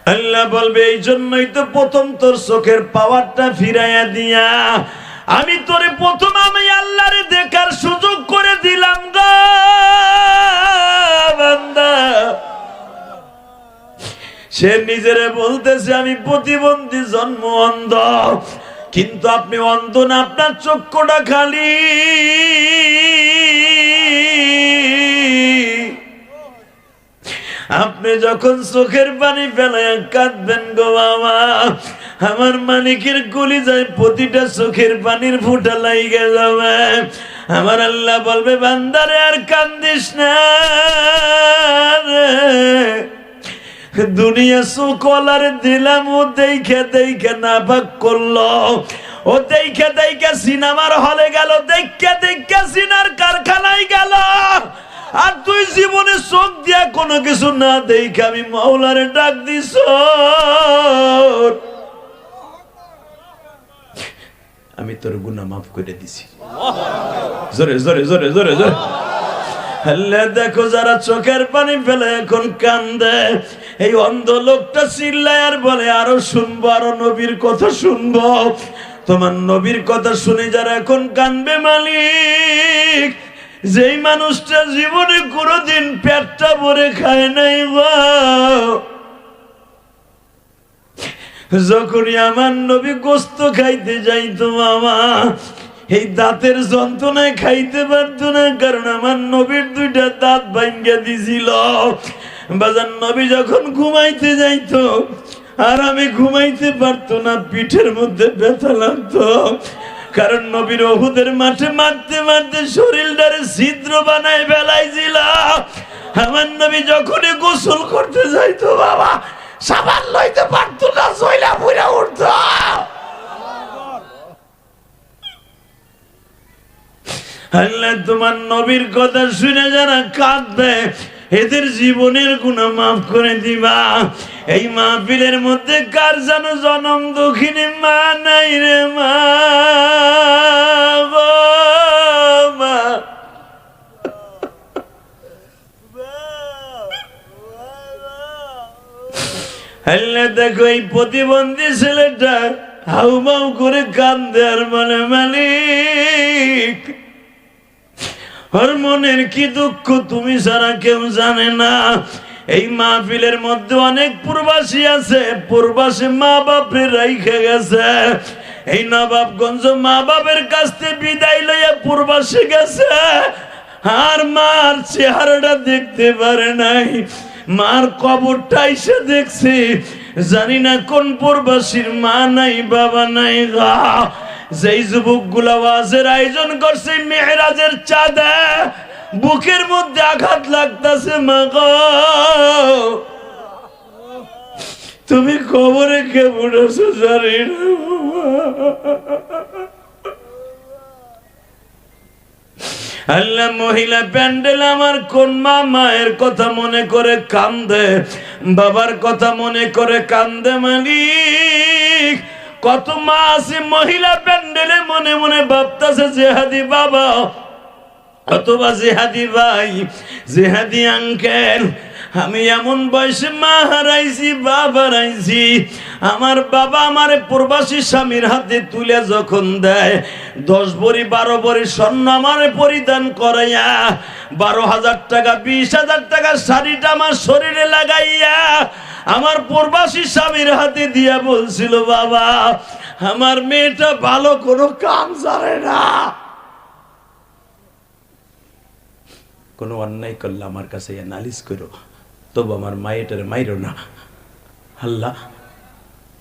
আল্লাহ বলবে এই জন্যই তো প্রথম তোর চোখের পাওয়ারটা ফিরাইয়া দিয়া আমি তোরে প্রথম আমি আল্লাহরে দেখার সুযোগ করে দিলাম গো বান্দা। সে নিজেরে বলতেছে আমি প্রতিবন্ধী, জন্ম অন্ধ, কিন্তু আপনি অন্ধ না, আপনার চক্ষুটা খালি। আপনি যখন চোখের পানি ফেলায় কাঁদবেন গো বাবা, আমার মালিকের কলিজায় প্রতিটা চোখের পানির ফোঁটা লাইগে যাবে। আমার আল্লাহ বলবে বান্দারে আর কান্দিস না, দুনিয়া সুকলার দিলাম, ও দেখে দেখে না ভাগ করলো, ও দেখে দেখে সিনেমার হলে গেল, দেখে দেখে সিনার কারখানায় গেল, আর তুই জীবনে চোখ দিয়া কোনো কিছু না দেখে আমি মাওলারে ডাক দিস। আমি তোর গুনাহ মাফ করে দিছি। জোরে জোরে জোরে জোরে জোরে আল্লাহ দেখো যারা চোখের পানি ফেলে এখন কান্দে, এই অন্ধ লোকটা চিল্লায় আর বলে আরো শুনবো, আরো নবীর কথা শুনবো। তোমার নবীর কথা শুনে যারা এখন কান্দবে মালিক, যেই মানুষটা জীবনে কোনোদিন পেটটা ভরে খায় নাই গো, যখনই আমার নবী গোস্ত খাইতে যাইতো মামা, এই দাঁতের যন্ত্রণায় খাইতে পারতো না, কারণ আমার নবীর দুইটা দাঁত ভাঙ্গা দিছিল। বাজার নবী যখন ঘুমাইতে যাইতো আর আমি ঘুমাইতে পারতো না, পিঠের মধ্যে ব্যথা লাগতো, কারণ নবীর উহুদের মাঠে মারতে মারতে শরীরটারে ছিদ্র বানায় ফেলাইছিল। আমার নবী যখনই গোসল করতে যাইতো বাবা, সাবান লইতে পারতো না, জয়লা পুরা উঠতো। আল্লাহ তোমার নবীর কথা শুনে যারা কাঁদবে এদের জীবনের গুনাহ মাফ করে দিবা। এই মাহফিলের মধ্যে কার যেন জনম দুঃখিনী মা নাই রে মা, মা আল্লাহ দেখো এই প্রতিবন্ধী ছেলেটা হাউমাউ করে কান্দে আর বলে মালিক ওর মনের কি দুঃখ তুমি ছাড়া কেউ জানে না। এই মাহফিলের মধ্যে অনেক প্রবাসী আছে, প্রবাসী মা বাপের রাইখে গেছে, এই নবাবগঞ্জ মা বাপের কাছ থেকে বিদায় লইয়া প্রবাসী গেছে, আর মার চেহারাটা দেখতে পারে নাই, মার কবরটা এসে দেখছি, জানি না কোন প্রবাসীর মা নাই বাবা নাই গা। যেই যুবক গুলা ওয়াজের আয়োজন করছে মেহরাজের চাঁদে, বুকের মধ্যে আঘাত লাগতেছে মা গো, তুমি কবরে কেমন আছো জানি না। আল্লাহ মহিলা প্যান্ডেল আমার কোন মা মায়ের কথা মনে করে কান্দে, বাবার কথা মনে করে কান্দে মালিক। কত মা আছে মহিলা প্যান্ডেলে মনে মনে ভাবতেছে জেহাদি বাবা অথবা জেহাদি ভাই, জেহাদি আঙ্কেল, আমি এমন বয়সে মা হারাইছি, বাবা হারাইছি, আমার বাবা আমার প্রবাসী স্বামীর হাতে তুলে যখন দেয় 10 ভরি 12 ভরি স্বর্ণ আমারে পরিধান করাইয়া 12,000 টাকা 20,000 টাকা শাড়িটা আমার শরীরে লাগাইয়া আমার প্রবাসী স্বামীর হাতে দিয়া বলছিল বাবা আমার মেয়েটা ভালো কোনো কাম জানে না, কোনো অন্যায় করলে আমার কাছে নালিশ করো, তবু আমার মায়েটারে মাইরো না। আল্লাহ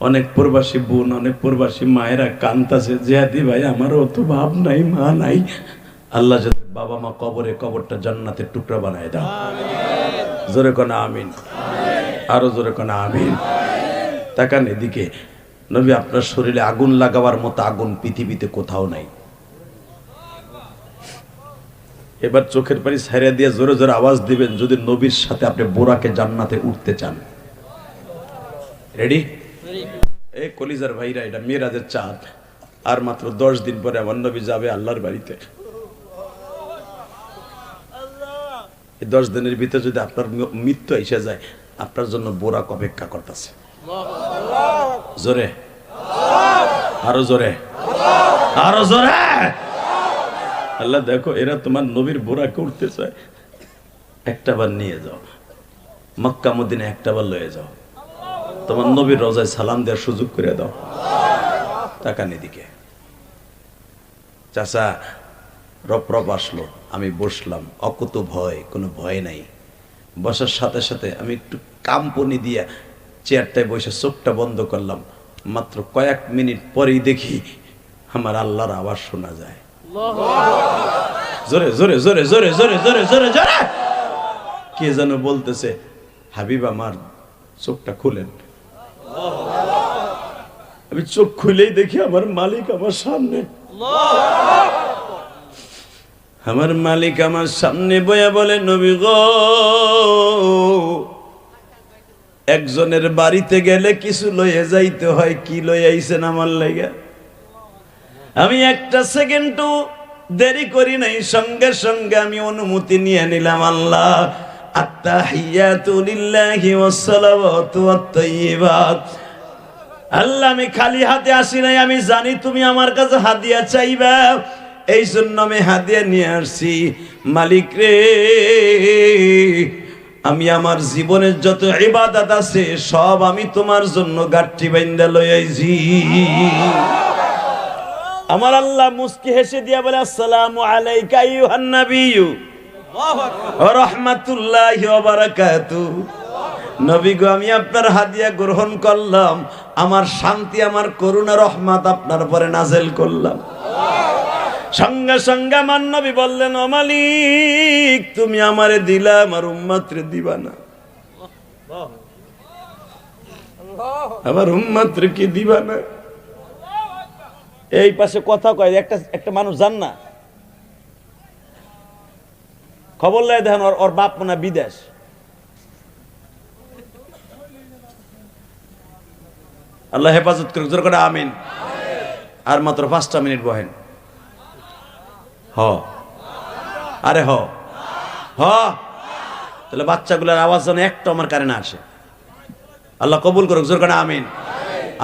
অনেক প্রবাসী বোন অনেক প্রবাসী মায়েরা কান্তাছে জিহাদি ভাই আমারও তো বাপ নাই মা নাই, আল্লাহ যদি বাবা মা কবরে কবরটা জান্নাতের টুকরা বানায় দাও। জোরে কোনা আমিন, আরো জোরে কোনা আমিন। তাকান এদিকে, নবী আপনার শরীরে আগুন লাগাবার মতো আগুন পৃথিবীতে কোথাও নাই। এবার চোখের পানি ছাইরা দিয়ে জোরে জোরে আওয়াজ দিবেন যদি নবীর সাথে আপনি বোরাকে জান্নাতে উঠতে চান। রেডি? এই কলিজার ভাইরা, এটা মিরাজের চাঁদ, আর মাত্র 10 দিন পরে আমার নবী যাবে আল্লাহর বাড়িতে। এই 10 দিনের ভিতরে যদি আপনার মৃত্যু এসে যায়, আপনার জন্য বোরাক অপেক্ষা করতেছে। জোরে, আরো জোরে, আরো জোরে। আল্লাহ দেখো, এরা তোমার নবীর বোরা করতে চায়, একটা বার নিয়ে যাও, মক্কা মদিনা একটা বার লয়ে যাও, তোমার নবীর রোজায় সালাম দেওয়ার সুযোগ করে দাও। তাকান এদিকে। চাচা রপ রপ আসলো, আমি বসলাম, অকুত ভয়, কোনো ভয় নাই। বসার সাথে সাথে আমি একটু কাম্পনি দিয়া চেয়ারটায় বসে চোখটা বন্ধ করলাম। মাত্র কয়েক মিনিট পরেই দেখি আমার আল্লাহর আওয়াজ শোনা যায়। জোরে জোরে জোরে জোরে জোরে জোরে জোরে জোরে কে যেন বলতেছে, হাবিব আমার চোখটা খুলেন। আমি চোখ খুলেই দেখি আমার মালিক আমার সামনে। আমার মালিক আমার সামনে বয়া বলে, নবী গো, একজনের বাড়িতে গেলে কিছু লইয়া যাইতে হয়, কি লইয়া আইছেন আমার লাগা? আমি একটা সেকেন্ডও দেরি করি নাই, সঙ্গে সঙ্গে আমি অনুমতি নিয়ে নিলাম। আল্লাহ, আত্তাহিয়াতু লিল্লাহি ওয়াস সালাওয়াতু ওয়াত তাইয়্যিবাত। আল্লাহ, আমি খালি হাতে আসি নাই, আমি জানি তুমি আমার কাছে হাদিয়া চাইবা, এই জন্য আমি হাদিয়া নিয়ে আসছি। মালিক রে, আমি আমার জীবনের যত ইবাদত আছে সব আমি তোমার জন্য গাঠি বাইন্দা লই আইছি। আমার আল্লাহ মুস্কি হেসে দিয়া বলে, আসসালামু আলাইকা আইয়ুহান নাবিয়্যু ওয়া রাহমাতুল্লাহি ওয়া বারাকাতুহু। নবী গো, আমি আপনার হাদিয়া গ্রহণ করলাম, আমার শান্তি, আমার করুণা, রহমত আপনার পরে নাযিল করলাম। সঙ্গে সঙ্গে আমার নবী বললেন, ও মালিক, তুমি আমারে দিলা, আমার উম্মতরে দিবা না? আমার উম্মতরে কি দিবা না? এই পাশে কথা কয়, একটা মানুষ জান না, খবর লাই দেখেন, ওর বাপ মনে বিদেশ। আল্লাহ হেফাজত করুক, জোর করে আমিন। আর মাত্র 5টা মিনিট বহেন। আরে তাহলে বাচ্চাগুলোর আওয়াজ যেন একটা আমার কানে না আসে। আল্লাহ কবুল করুক, জোর করে আমিন।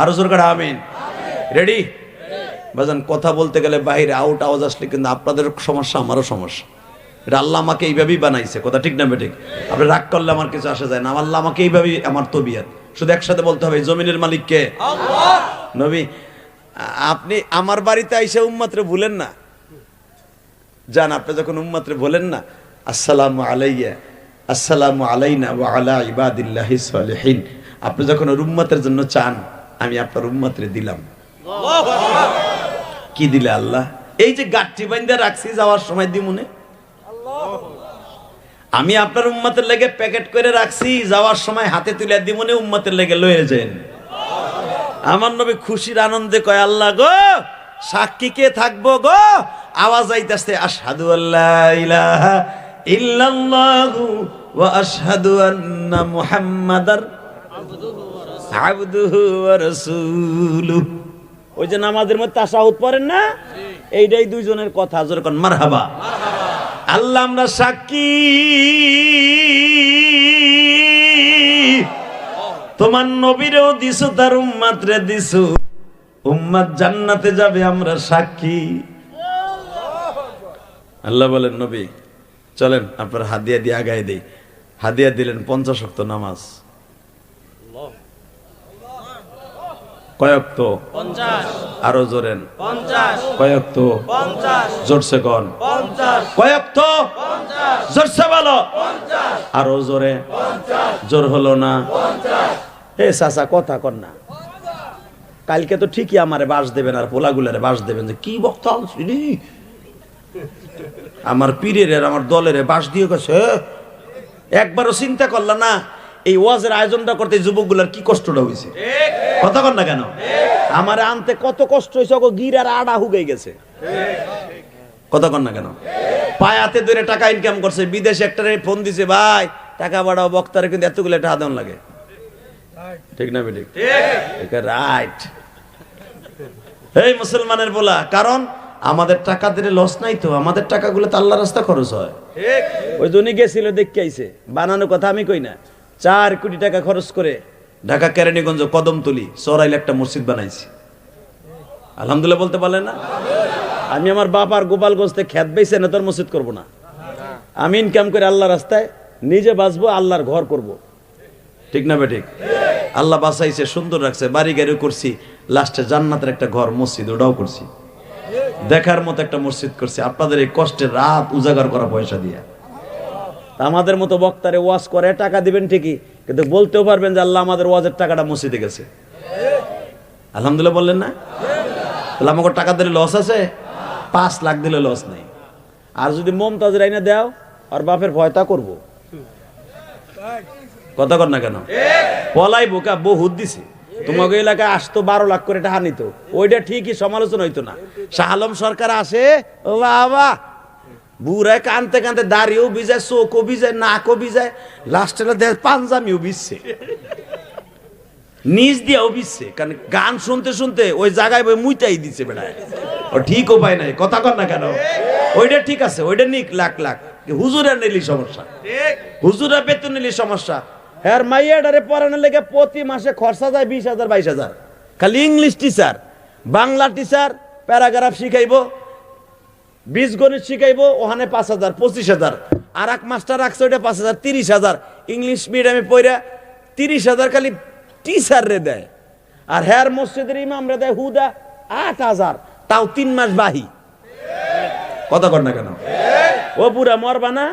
আরো জোর করে আমিন। রেডি? বাজান, কথা বলতে গেলে বাইরে আউট আওয়াজ আসলে কিন্তু আপনাদের সমস্যা, আমারও সমস্যা। এটা আল্লাহ আমাকে এইভাবেই বানাইছে, কথা ঠিক না বেঠিক? আপনি রাগ করলে আমার কিছু আসে যায় না, আল্লাহ আমাকে এইভাবেই, আমার তবিয়ত। শুধু একসাথে বলতে হবে, জমিনের মালিক কে? আল্লাহ। নবী, আপনি আমার বাড়িতে আইসা উম্মতরে ভুলেন না। যান, আপনি যখন উম্মতরে বলেন না, আসসালামু আলাইয়া, আসসালামু আলাইনা ওয়া আলা ইবাদিল্লাহিস সালিহিন, আপনি যখন ওর উম্মতের জন্য চান, আমি আপনার উম্মতরে দিলাম। কি দিলে আল্লাহ? এই যে গাঠি বাইন্দা রাখছি, যাওয়ার সময় দিমুনে। আমি আপনার উম্মতের লেগে প্যাকেট করে রাখছি, যাওয়ার সময় হাতে তুলে দিমুনে, উম্মতের লেগে লয়ে যান। আমার নবী খুশির আনন্দে কয়, আল্লাহ গো, সাক্ষী কে থাকবো গো? আওয়াজ আইতাছে, আশহাদু আল্লা ইলাহা ইল্লাল্লাহু ওয়া আশহাদু আন্না মুহাম্মাদার আবদুহু ওয়া রাসূলুহু। ওই যে নামাজের মধ্যে তাশাহুদ পড়েন না, এইটাই দুইজনের কথা। জোরে কোন মারহাবা। আল্লাহ, আমরা সাক্ষী, তোমার নবীরেও দিছো, তার উম্মতরে দিছো, উম্মত জান্নাতে যাবে, আমরা সাক্ষী। আল্লাহ বলেন, নবী চলেন আপনার হাদিয়া দিয়ে আগায় দেই। হাদিয়া দিলেন 50 ওয়াক্ত নামাজ। কয়ক্ত? 50। আরো জোরেন 50। কয়ক্ত? 50। জোরসে কোন? 50। কয়ক্ত? 50। জোরসে বলো 50। আরো জোরে 50। জোর হলো না 50। এ চাচা কথা কর না, কালকে তো ঠিকই আমারে বাস দেবেন আর পোলাগুলারে বাস দেবেন, যে কি বক্তা আনছিলি, আমার পীরের আর আমার দলের বাস দিয়ে গেছে। একবারও চিন্তা করলা না এই ওয়াজের আয়োজনটা করতে যুবকগুলার কি কষ্টটা হয়েছে? কথা কর না কেন? আমারে আনতে কত কষ্ট হয়েছে, গির আর আড়া হুগে গেছে। কথা কর না কেন? পায়াতে ধরে টাকা ইনকাম করছে, বিদেশে একটা ফোন দিছে, ভাই টাকা বাড়াও, বক্তারে কিন্তু এতগুলো টাকা দেন লাগে। ঠিক না বেঠিক? রাইট। এই মুসলমানের বলা, কারণ আমাদের টাকা দিলে লস নাই তো, আমাদের টাকাগুলো তো আল্লাহর রাস্তা খরচ হয়। ওই জন্য গেছিল, দেখে আইছে, বানানো কথা আমি কই না। 4 কোটি টাকা খরচ করে ঢাকা কেরানীগঞ্জ কদমতলি সরাইলে একটা মসজিদ বানাইছি। আলহামদুলিল্লাহ বলতে পারলেন না? আমি আমার বাপ আর গোপালগঞ্জ থেকে খেত বেচে না তোর মসজিদ করবো না। আমি ইনকাম করে আল্লাহ রাস্তায় নিজে বাঁচবো, আল্লাহর ঘর করব। ঠিক না বেঠিক? আল্লাহ বাঁচাইছে, সুন্দর রাখছে, বাড়ি গাড়ি করছি, লাস্টে জান্নাতের একটা ঘর মসজিদ ওটাও করছি, দেখার মতো একটা মসজিদ করছি আপনাদের এই কষ্টের রাত উজাগার করা পয়সা দিয়ে। আমাদের মতো বক্তারে ওয়াজ করে টাকা দিবেন ঠিকই, কিন্তু বলতেও পারবেন যে আল্লাহ আমাদের ওয়াজের টাকাটা মসজিদে গেছে। আলহামদুলিল্লাহ বললেন না? তাহলে আমাকে টাকা দিলে লস আছে? 5 লাখ দিলে লস নেই। আর যদি মমতাজ রাইনা দাও আর বাপের ভয়তা করবো, কথা কর না কেন? পলাই বোকা বহুত দিছে। তোমাকে এলাকায় আসতো 12 লাখ করে টাকা নিত, ওইটা ঠিকই সমালোচনা হইতো না। শাহ আলম সরকার আসে, ও বাবা বুড়ায় কানতে কানতে দাড়িও ভিজায়, চোখও ভিজায়, নাকও ভিজায়, লাস্টে পাঞ্জামিও ভিজছে, নিজ দিয়েও ভিজছে, কারণ গান শুনতে শুনতে ওই জায়গায় মুইটাই দিচ্ছে বেড়ায়। ও ঠিকও পায় নাই, কথা কর না কেন? ওইটা ঠিক আছে, ওইটা নিক লাখ লাখ, হুজুরা নিলি সমস্যা, হুজুরা বেতন নিলি সমস্যা। হ্যাঁ মাইয়াডারে পড়ানোর লেগে প্রতি মাসে খরচা যায় 20,000 22,000। খালি English teacher, Bangla teacher, paragraph শিখাইবো, বীজগণিত শিখাইবো, ওখানে 5,000 25,000। আর এক মাস্টার রাখছে ওইটা 5,000 30,000। ইংলিশ মিডিয়ামে পড়া 30,000 খালি টিচার রে দেয়। আর হ্যার মসজিদের ইমাম রে দেয় হুদা 8,000, তাও 3 মাস বাহি। কথা কর না কেন? ও পুরা মরবা না,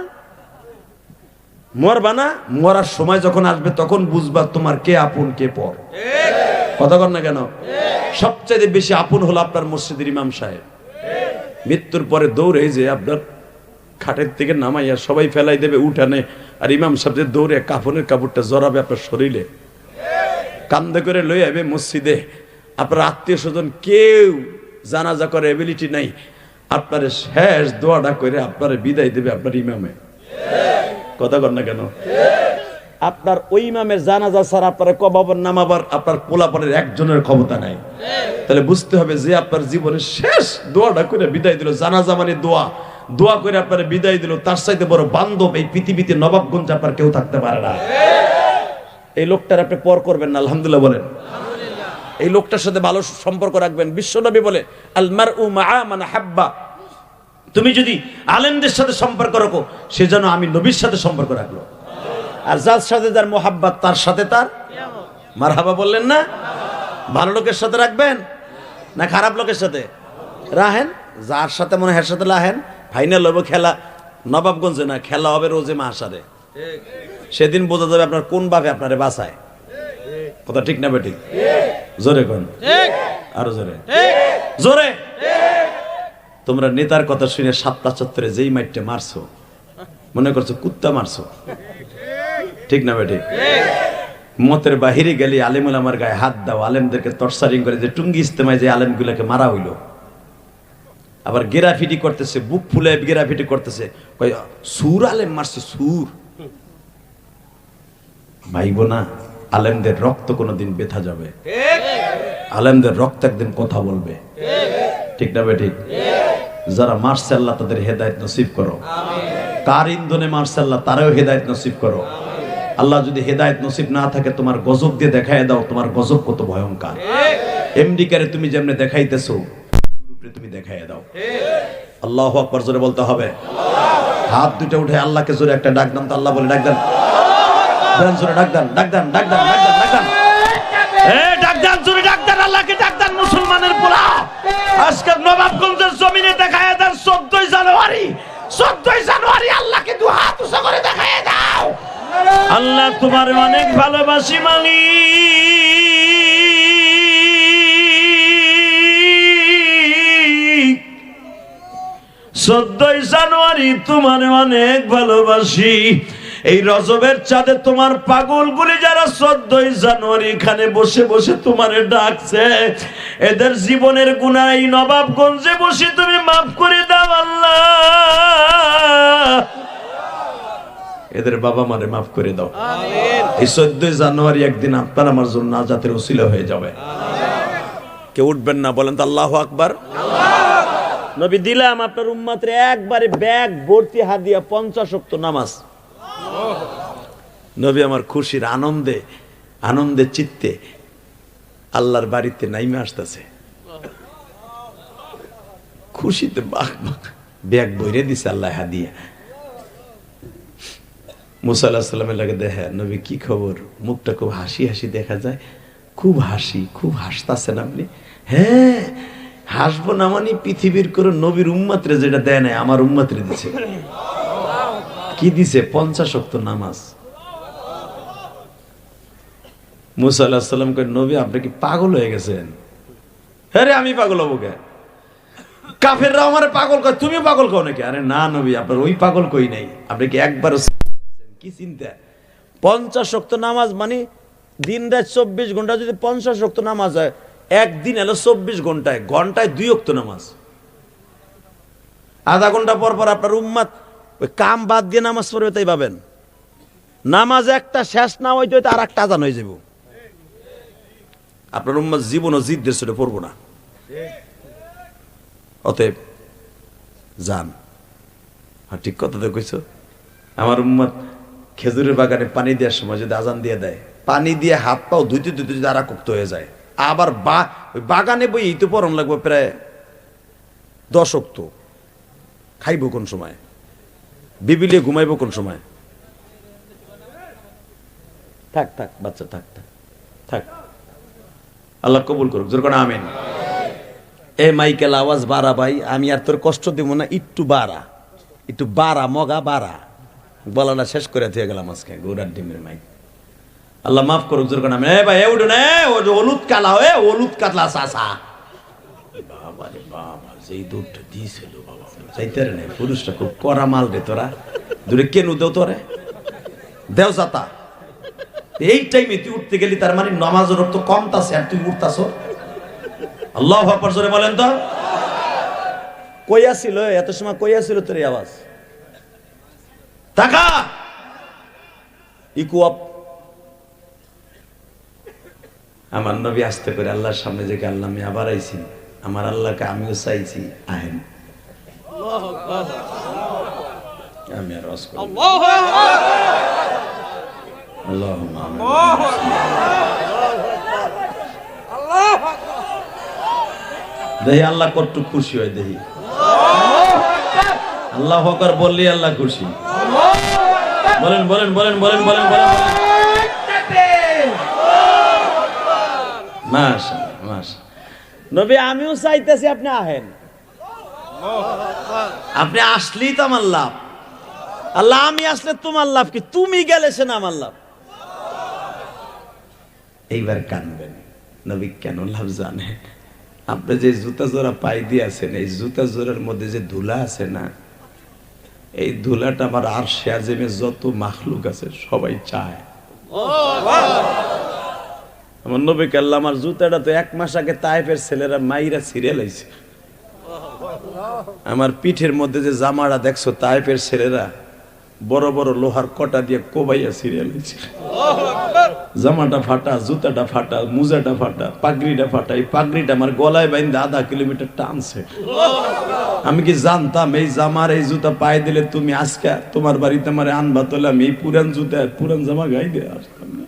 মরবা না, মরার সময় যখন আসবে তখন বুঝবা তোমার কে আপন কে পর। কথা কর না কেন? সবচেয়ে বেশি আপন হলো আপনার মসজিদের ইমাম সাহেব। মৃত্যুর পরে দৌড়ে যে আপনার খাটের থেকে নামাইয়া সবাই ফেলাই দেবে উঠানে, আর ইমাম সাহেব যে দৌড়ে কাফনের কাপড়টা জড়াবে আপনার শরীরে, কান্দে করে লই আইবে মসজিদে। আপনার আত্মীয় স্বজন কেউ জানাজা করে এবিলিটি নাই, আপনার শেষ দোয়াটা করে আপনার বিদায় দেবে আপনার ইমামে। কথা কর না কেন? আপনার ওই ইমামের জানাজা ছাড়া আপনার কবর নামাবার আপনার পোলাপানের একজনের ক্ষমতা নাই। তাহলে বুঝতে হবে যে আপনার জীবনের শেষ দোয়াটা করে বিদায় দিল, জানাজা মানে দোয়া, দোয়া করে আপনার বিদায় দিল, তার চাইতে বড় বান্ধব এই পৃথিবীতে নবাবগঞ্জ আপনার কেউ থাকতে পারে না। এই লোকটার আপনি পর করবেন না, আলহামদুলিল্লাহ বলেন। এই লোকটার সাথে ভালো সম্পর্ক রাখবেন। বিশ্বনবী বলে আল মারউ মাআ মান হাব্বা, তুমি যদি আলেমদের সাথে সম্পর্ক রাখো সে যেন আমি নবীর সাথে সম্পর্ক রাখলো, আর যার সাথে যার মোহাব্বত তার সাথে তার মারহাবা। বললেন না? ভালো লোকের সাথে রাখবেন না খারাপ লোকের সাথে রাখেন? যার সাথে মনে হয় সাথে রাখেন। ফাইনাল হবে খেলা নবাবগঞ্জে না, খেলা হবে রোজে মাহশারে। সেদিন বোঝা যাবে আপনার কোন বাপে আপনারে বাঁচায়। কথা ঠিক না বেঠিক? জোরে কোন, আরো জোরে, জোরে। তোমরা নেতার কথা শুনে 7টা চত্বরে যেই মাইটে মারছো মনে করছো কুত্তা মারছো, ঠিক না বেঠিক? মতের বাহিরে গেলে আলেমুল আমার গায়ে হাত দাও, আলেমদেরকে টর্চারিং করে যে টুঙ্গি ইস্তেমায় যে আলেমগুলোকে মারা হইলো, আবার গেরাফিটি করতেছে, বুক ফুলে গেরাফিটি করতেছে, সুর আলেম মারছে সুর। ভাইব না, আলেমদের রক্ত কোনোদিন বেথা যাবে, আলেমদের রক্ত একদিন কথা বলবে, ঠিক না বেঠিক? যারা মারছে আল্লাহ তাদের হেদায়েত নসিব করো, কার ইন্ধনে মারছে আল্লাহ তারাও হেদায়েত নসিব করো। আল্লাহ যদি হেদায়েত নসিব না থাকে তোমার গজব দিয়ে দেখায় দাও, তোমার গজব কত ভয়ঙ্কর। এমডি কারে তুমি যেমনে দেখাইতেছো তুমি দেখায় দাও। আল্লাহু আকবার জোরে বলতে হবে। হাত দুটো উঠে আল্লাহকে জোরে একটা ডাক দান তো, আল্লাহ বলে ডাক দেন, জোরে ডাক দেন, ডাক দেন, ডাক দেন, ডাক দেন, ডাক দেন, ডাক দেন, জোরে ডাক দেন, আল্লাহকে ডাক দেন। মুসলমানের পোলা আজকে নবাবগঞ্জের জমিনে দেখায় দেন 14 জানুয়ারি, 14 জানুয়ারি আল্লাহকে দু হাত উঁচু করে দেখায় দাও। আল্লাহ তোমার অনেক ভালোবাসি মালিক, 14 জানুয়ারি তোমার অনেক ভালোবাসি। এই রজবের চাঁদে তোমার পাগল গুলি যারা 14 জানুয়ারি এখানে বসে বসে তোমারে ডাকছে, এদের জীবনের গুনাহ এই নবাবগঞ্জে বসে তুমি মাফ করে দাও আল্লাহ। এদের বাবা মারে মাফ করে দাও। এই 14 জানুয়ারি একদিন আপনার আমার জন্য নাজাতের ওসিলা হয়ে যাবে। কেউ উঠবেন না, বলেন তো আল্লাহু আকবার। নবী দিলাম আপনার উম্মতের একবারে ব্যাগ ভর্তি হাদিয়া 50 ওয়াক্ত নামাজ। নবী আমার খুশির আনন্দে আনন্দের চিত্তে আল্লাহর বাড়িতে নাইমে আসতেছে, খুশিতে ব্যাগ বইরে দিছে আল্লাহ হাদিয়া। মুসা আলাইহিস সালামের লাগে দেখে, নবী কি খবর? মুখটা খুব হাসি হাসি দেখা যায়, খুব হাসি, খুব হাসতাছেন আপনি? হ্যাঁ, হাসবো না মানে পৃথিবীর কোন নবীর উম্মতরে যেটা দেয় নাই আমার উম্মতরে দিছে। কি দিছে? 50 ওয়াক্ত নামাজ। মুসা আলাইহিস সালাম কয়, নবী আপনি কি পাগল হয়ে গেছেন? আরে আমি পাগল হবো কে? কাফেররা আমারে পাগল কয়, তুমি পাগল কও নাকি? আরে না নবী, আপনার ওই পাগল কই নাই, আপনি কি একবার কি চিন্তা? 50 ওয়াক্ত নামাজ মানে দিন রাত 24 ঘন্টা যদি 50 ওয়াক্ত নামাজ হয়, একদিন হলো 24 ঘন্টায়, ঘন্টায় 2 ওয়াক্ত নামাজ। আধা ঘন্টা পর পর আপনার উম্মত ওই কাম বাদ দিয়ে নামাজ পড়বে, তাই ভাবেন? নামাজ একটা শেষ না হইতে হইতে আর একটা আজান হয়ে যাব। আপনার উম্মত জীবনও জিদ্দের সাথে পড়বো না। অতএব যান। আর ঠিক কথা তো কইছো। আমার উম্মত খেজুরের বাগানে পানি দেওয়ার সময় যদি আজান দিয়ে দেয়, পানি দিয়ে হাত পাও ধুইতে ধুইতে যদি আরাকুক্ত হয়ে যায়, আবার ওই বাগানে বই তো পরন লাগবে প্রায় 10 ওয়াক্ত। খাইব কোন সময়? বিবিলিয়ে ঘুমাইব কোন সময়? থাক থাক বাচ্চা, থাক থাক থাক, আল্লাহ কবুল করুক, জোর করে আমিন। এ মাইকেল আওয়াজ বাড়া ভাই, আমি আর তোর কষ্ট দিব না, একটু বাড়া, একটু বাড়া, মগা বাড়া। বলাটা শেষ করে দিয়ে গেলাম আজকে গৌরার ডিমের মাইক। আল্লাহ মাফ করুক, জোর করে আমিন। এ ভাই, এ উঠুন, হলুদ কালা, হলুদ কাতলা চাচা। বাবা রে বাবা, যেই দুধটা দিয়েছিল বাবা, চাইতে রে নাই। পুরুষটা খুব কড়া মাল রে, তোরা দূরে কেন দেও তোরে, দেও যাতা। এই টাইমে তুই উঠতে গেলি, তার মানে নামাজের রক্ত কমতাছে আর তুই উঠতাছ। আল্লাহু আকবার জোরে বলেন তো। কইয়া ছিল এত সময়, কইয়া ছিল তোর এই আওয়াজ? টাকা ইকু আপ। আমার নবী আসতে করে আল্লাহর সামনে যে আল্লাহ আমি আবার আইছি, আমার আল্লাহকে আমিও চাইছি, আহেন। আমি আর দেখি আল্লাহ কত খুশি হয়, দেখি আল্লাহ আকবার বললি আল্লাহ খুশি। বলেন বলেন বলেন বলেন বলেন বলেন। মাশাআল্লাহ মাশাআল্লাহ। নবী আমিও চাইতেছি আপনি আহেন। আপনি আসলেই তো আমার লাভ। আল্লাহ আমি আসলে তোমার লাভ কি? তুমি গেলে সে না আমার লাভ। এইবার কানবেন। নবী কেন লাভ জানে? আপনি যে জুতা জোড়া পাই দিয়েছেন, এই জুতা জোড়ার মধ্যে যে ধুলা আছে না, এই ধুলাটা আমার আরশে আজিমে যত মাখলুক আছে সবাই চায়। আমার নবী আল্লাহ আমার জুতাটা তো 1 মাস আগে তায়েফের ছেলেরা মাইরা ছিঁড়ে লাইছে। আমার পিঠের মধ্যে যে জামাটা দেখছো, তায়েফের ছেলেরা বড় বড় লোহার কটা দিয়ে কোবাইয়া ছিঁড়ে লাইছে। জামাটা ফাটা, জুতাটা ফাটা, মুজাটা ফাটা, পাগড়িটা ফাটা। এই পাগড়িটা আমার গলায় বাইন্ধে 1/2 কিলোমিটার টানছে। আমি কি জানতাম এই জামার এই জুতা পায়ে দিলে তুমি আজকে তোমার বাড়িতে আমার আনবা, তোলে আমি এই পুরান জুতা পুরান জামা গাই দিয়ে আসতাম না।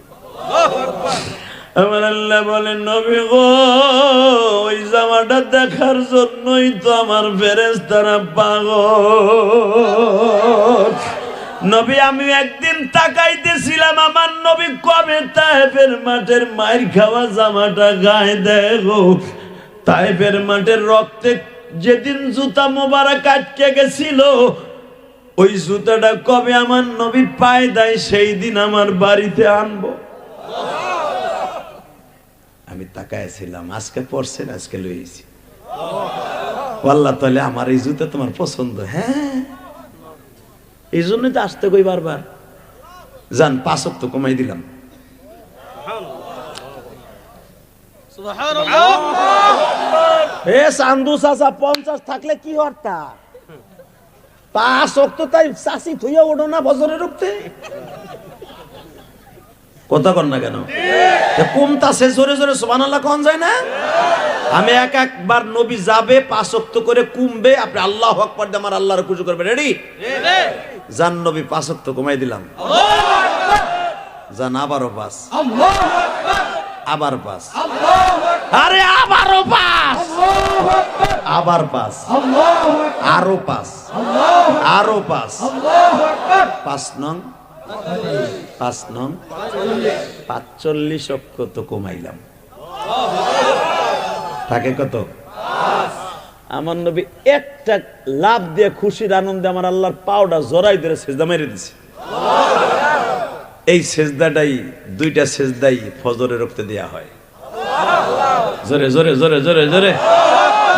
আমার আল্লাহ বলেন, নবী গো, ওই জামাটা দেখার জন্যই তো আমার ফেরেশতারা পাগল। নবী আমি একদিন তাকাইতেছিলাম, আমার নবী কবে তায়েফের মাঠের মাইর খাওয়া জামাটা গায়ে দেয় গো। তায়েফের মাঠের রক্তে যেদিন জুতা মোবারক আটকে গেছিল, ওই জুতাটা কবে আমার নবী পায়ে দেয়, সেই দিন আমার বাড়িতে আনবো। আমি তাকাইছিলাম, আজকে পড়ছেন, আজকে লইছি। আল্লাহ তাহলে আমার এই জুতা তোমার পছন্দ? হ্যাঁ, এই জন্যই তো আসতে কই বারবার। যান 5 ওয়াক্ত কমাই দিলাম। চান্দু চাচা 50 থাকলে কি হরতা? 5 ওয়াক্ত তাই চাষি থইয়া ওঠো না বছরে রুখতে। কথা কন না কেন? কমতাছে জোরে জোরে সুবহানাল্লাহ কোন যায় না? আমি একবার নবী যাবে 5 ওয়াক্ত করে কমবে, আপনি আল্লাহু আকবার দিয়ে আমার আল্লাহর খুশি করবেন। রেডি? যান নবী 5 ওয়াক্ত কমাই দিলাম। জান আবারও 5, আল্লাহু আকবার, আবার 5, আল্লাহু আকবার, আরে আবারও 5, আল্লাহু আকবার, আবার 5, আল্লাহু আকবার, আরো 5, আল্লাহু আরো 5, আল্লাহু আকবার। 5 নং 5 নং 45 অক্ষ তো কমাইলাম, থাকে কত? আমার নবী একটা লাভ দিয়ে খুশির আনন্দে আমার আল্লাহর পাওটা জড়াই ধরে সেজদা মেরে দিছে। এই সেজদাটাই 2টা সেজদাই ফজরের রক্তে দেয়া হয়। জোরে জোরে জোরে জোরে জোরে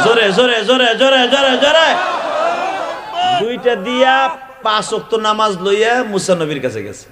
জোরে জোরে জোরে জোরে জোরে জোরে 2টা দিয়া 5 ওয়াক্ত নামাজ লইয়া মুসা নবীর কাছে গেছে।